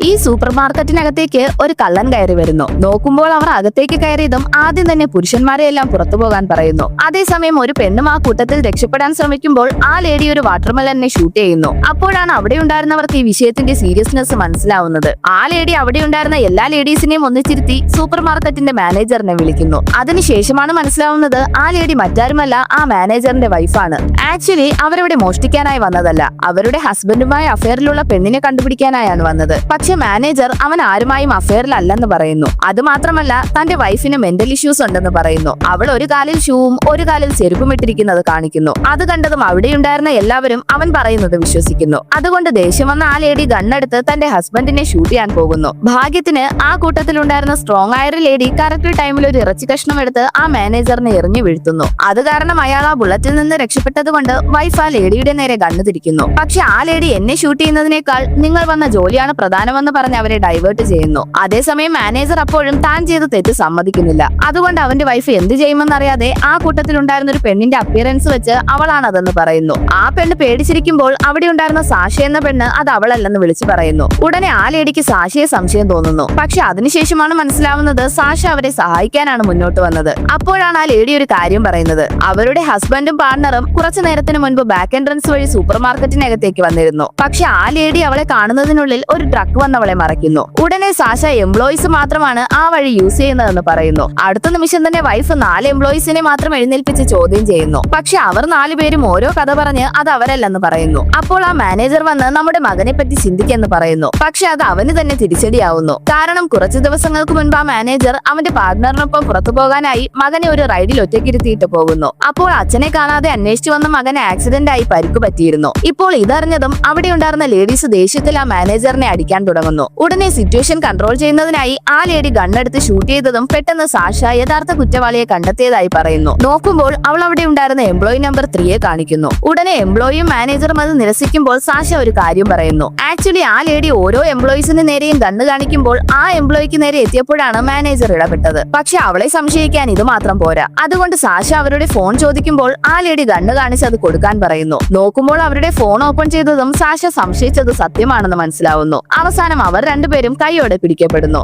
ഈ സൂപ്പർ മാർക്കറ്റിനകത്തേക്ക് ഒരു കള്ളൻ കയറി വരുന്നു. നോക്കുമ്പോൾ അവർ അകത്തേക്ക് കയറിയതും ആദ്യം തന്നെ പുരുഷന്മാരെ എല്ലാം പുറത്തു പോകാൻ പറയുന്നു. അതേസമയം ഒരു പെണ്ണും ആ കൂട്ടത്തിൽ രക്ഷപ്പെടാൻ ശ്രമിക്കുമ്പോൾ ആ ലേഡി ഒരു വാട്ടർമെലനെ ഷൂട്ട് ചെയ്യുന്നു. അപ്പോഴാണ് അവിടെ ഉണ്ടായിരുന്നവർക്ക് ഈ വിഷയത്തിന്റെ സീരിയസ്നെസ് മനസ്സിലാവുന്നത്. ആ ലേഡി അവിടെ ഉണ്ടായിരുന്ന എല്ലാ ലേഡീസിനെയും ഒന്നിച്ചിരുത്തി സൂപ്പർ മാർക്കറ്റിന്റെ മാനേജറിനെ വിളിക്കുന്നു. അതിനുശേഷമാണ് മനസ്സിലാവുന്നത് ആ ലേഡി മറ്റാരുമല്ല, ആ മാനേജറിന്റെ വൈഫാണ്. ആക്ച്വലി അവരവിടെ മോഷ്ടിക്കാനായി വന്നതല്ല, അവരുടെ ഹസ്ബൻഡുമായി അഫെയറിലുള്ള പെണ്ണിനെ കണ്ടുപിടിക്കാനായാണ് വന്നത്. പക്ഷെ മാനേജർ അവൻ ആരുമായും അഫെയറിലല്ലെന്ന് പറയുന്നു. അതുമാത്രമല്ല തന്റെ വൈഫിന് മെന്റൽ ഇഷ്യൂസ് ഉണ്ടെന്ന് പറയുന്നു. അവൾ ഒരു കാലിൽ ഷൂവും ഒരു കാലിൽ ചെരുപ്പും ഇട്ടിരിക്കുന്നത് കാണിക്കുന്നു. അത് കണ്ടതും അവിടെയുണ്ടായിരുന്ന എല്ലാവരും അവൻ പറയുന്നത് വിശ്വസിക്കുന്നു. അതുകൊണ്ട് ദേഷ്യം വന്ന ആ ലേഡി ഗണ്ണെടുത്ത് തന്റെ ഹസ്ബൻഡിനെ ഷൂട്ട് ചെയ്യാൻ പോകുന്നു. ഭാഗ്യത്തിന് ആ കൂട്ടത്തിലുണ്ടായിരുന്ന സ്ട്രോങ് ആയ ഒരു ലേഡി കറക്റ്റ് ടൈമിൽ ഒരു ഇറച്ചി കഷ്ണം എടുത്ത് ആ മാനേജറിനെ എറിഞ്ഞു വീഴ്ത്തുന്നു. അത് കാരണം അയാൾ ആ ബുള്ളറ്റിൽ നിന്ന് രക്ഷപ്പെട്ടത് കൊണ്ട് വൈഫ് ആ ലേഡിയുടെ നേരെ ഗണ്ണ് തിരിക്കുന്നു. പക്ഷെ ആ ലേഡി എന്നെ ഷൂട്ട് ചെയ്യുന്നതിനേക്കാൾ നിങ്ങൾ വന്ന ജോലിയാണ് പ്രധാനമെന്ന് പറഞ്ഞ് അവരെ ഡൈവേർട്ട് ചെയ്യുന്നു. അതേസമയം മാനേജർ അപ്പോഴും താൻ ചെയ്ത തെറ്റ് സമ്മതിക്കുന്നില്ല. അതുകൊണ്ട് അവന്റെ വൈഫ് എന്ത് ചെയ്യുമെന്നറിയാതെ ആ കൂട്ടത്തിലുണ്ടായിരുന്ന ഒരു പെണ്ണിന്റെ അപ്പിയറൻസ് വെച്ച് അവളാണ് അതെന്ന് പറയുന്നു. ആ പെണ്ണ് പേടിച്ചിരിക്കുമ്പോൾ അവിടെ ഉണ്ടായിരുന്ന സാഷ എന്ന പെണ്ണ് അത് അവളല്ലെന്ന് വിളിച്ചു പറയുന്നു. ഉടനെ ആ ലേഡിക്ക് സാഷയെ സംശയം തോന്നുന്നു. പക്ഷെ അതിനുശേഷമാണ് മനസ്സിലാവുന്നത് സാഷ അവരെ സഹായിക്കാനാണ് മുന്നോട്ട് വന്നത്. അപ്പോഴാണ് ആ ലേഡി ഒരു കാര്യം പറയുന്നത്. അവരുടെ ഹസ്ബൻഡും പാർട്ണറും കുറച്ചു നേരത്തിന് മുൻപ് ബാക്ക് എൻട്രൻസ് വഴി സൂപ്പർ മാർക്കറ്റിനകത്തേക്ക് വന്നിരുന്നു. പക്ഷെ ആ ലേഡി അവളെ കാണുന്നതിനുള്ളിൽ ഒരു ട്രക്ക് വന്നവളെ മറയ്ക്കുന്നു. ഉടനെ സാഷ എംപ്ലോയീസ് മാത്രമാണ് ആ വഴി യൂസ് ചെയ്യുന്നതെന്ന് പറയുന്നു. അടുത്ത നിമിഷം തന്നെ വൈഫ് 4 എംപ്ലോയീസിനെ മാത്രം എഴുന്നേൽപ്പിച്ച് ചോദ്യം ചെയ്യുന്നു. പക്ഷെ അവർ 4 പേരും ഓരോ കഥ പറഞ്ഞ് അത് അവരല്ലെന്ന് പറയുന്നു. അപ്പോൾ ആ മാനേജർ വന്ന് നമ്മുടെ മകനെ പറ്റി ചിന്തിക്കെന്ന് പറയുന്നു. പക്ഷെ അത് അവന് തന്നെ തിരിച്ചടിയാവുന്നു. കാരണം കുറച്ചു ദിവസങ്ങൾക്ക് മുൻപ് ആ മാനേജർ അവന്റെ പാർട്ട്ണറിനൊപ്പം പുറത്തു പോകാനായി മകനെ ഒരു റൈഡിൽ ഒറ്റയ്ക്കിരുത്തിയിട്ട് പോകുന്നു. അപ്പോൾ അച്ഛനെ കാണാതെ അന്വേഷിച്ചു വന്ന മകന് ആക്സിഡന്റ് ആയി പരിക്ക് പറ്റിയിരുന്നു. ഇപ്പോൾ ഇതറിഞ്ഞതും അവിടെ ഉണ്ടായിരുന്ന ലേഡീസ് ദേഷ്യത്തിൽ ആ മാനേജറിനെ അടിക്കാൻ തുടങ്ങുന്നു. ഉടനെ സിറ്റുവേഷൻ കൺട്രോൾ ചെയ്യുന്നതിനായി ആ ലേഡി ഗണ്ണെടുത്ത് ഷൂട്ട് ചെയ്തതും പെട്ടെന്ന് സാഷ യഥാർത്ഥ കുറ്റവാളിയെ കണ്ടെത്തിയതായി പറയുന്നു. നോക്കുമ്പോൾ അവൾ അവിടെ ഉണ്ടായിരുന്ന എംപ്ലോയി നമ്പർ 3 കാണിക്കുന്നു. ഉടനെ എംപ്ലോയിയും മാനേജറും അത് നിരസിക്കുമ്പോൾ സാഷ ഒരു കാര്യം പറയുന്നു. ആക്ച്വലി ആ ലേഡി ഓരോ എംപ്ലോയീസിന് നേരെയും ഗണ്ണ് കാണിക്കുമ്പോൾ ആ എംപ്ലോയിക്ക് നേരെ എത്തിയപ്പോഴാണ് മാനേജർ ഇടപെട്ടത്. പക്ഷെ അവളെ സംശയിക്കാൻ ഇത് മാത്രം പോരാ. അതുകൊണ്ട് സാഷ അവരുടെ ഫോൺ ചോദിക്കുമ്പോൾ ആ ലേഡി ഗണ്ണ് കാണിച്ച് അത് കൊടുക്കാൻ പറയുന്നു. നോക്കുമ്പോൾ അവരുടെ ഫോൺ ഓപ്പൺ ചെയ്തതും സാഷ സംശയിച്ചത് സത്യമാണെന്ന് മനസ്സിലാവുന്നു. അവസാനം അവർ രണ്ടുപേരും കൈയോടെ പിടിക്കപ്പെടുന്നു.